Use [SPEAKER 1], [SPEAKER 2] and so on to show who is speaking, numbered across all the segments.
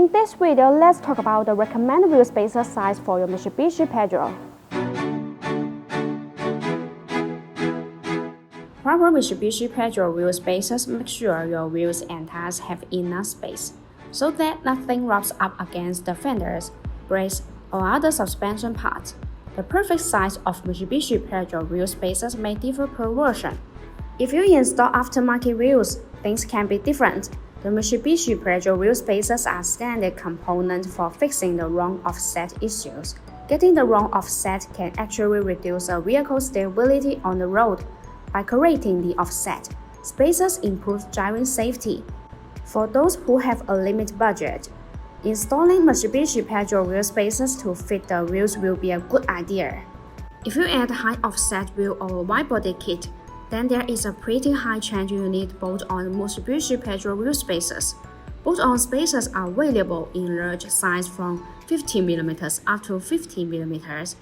[SPEAKER 1] In this video, let's talk about the recommended wheel spacer size for your Mitsubishi Pajero. Proper Mitsubishi Pajero wheel spacers make sure your wheels and tires have enough space, so that nothing rubs up against the fenders, brakes, or other suspension parts. The perfect size of Mitsubishi Pajero wheel spacers may differ per version. If you install aftermarket wheels, things can be different. The Mitsubishi Pajero wheel spacers are standard components for fixing the wrong offset issues. Getting the wrong offset can actually reduce a vehicle's stability on the road. By correcting the offset, spacers improve driving safety. For those who have a limited budget, installing Mitsubishi Pajero wheel spacers to fit the wheels will be a good idea. If you add high offset wheel or wide body kit, then there is a pretty high chance you need bolt-on Mitsubishi Pajero wheel spacers. Bolt-on spacers are available in large size from 15mm up to 50mm.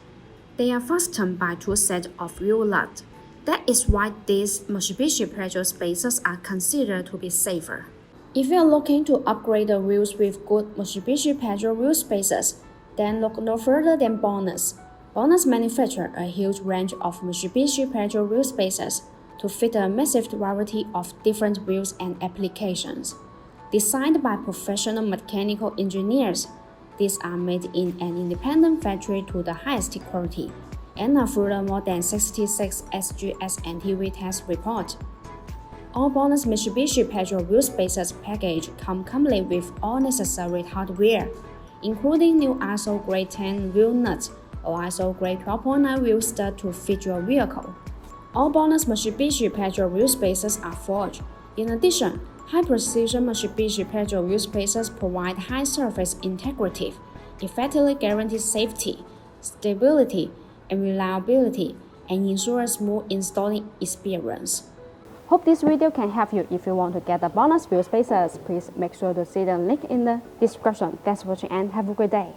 [SPEAKER 1] They are fastened by two sets of wheel nuts. That is why these Mitsubishi Pajero spacers are considered to be safer. If you are looking to upgrade the wheels with good Mitsubishi Pajero wheel spacers, then look no further than BONOSS. BONOSS manufactures a huge range of Mitsubishi Pajero wheel spacers to fit a massive variety of different wheels and applications. Designed by professional mechanical engineers, these are made in an independent factory to the highest quality and are furthermore than 66 SGS NTV test report. All BONOSS Mitsubishi Pajero wheel spacers package come complete with all necessary hardware, including new ISO grade 10 wheel nuts or ISO grade 12.9 wheel stud to fit your vehicle. All BONOSS Mitsubishi Pajero wheel spacers are forged. In addition, high-precision Mitsubishi Pajero wheel spacers provide high surface integrity, effectively guarantee safety, stability, and reliability, and ensure a smooth installing experience. Hope this video can help you. If you want to get the BONOSS wheel spacers, please make sure to see the link in the description. Thanks for watching and have a great day.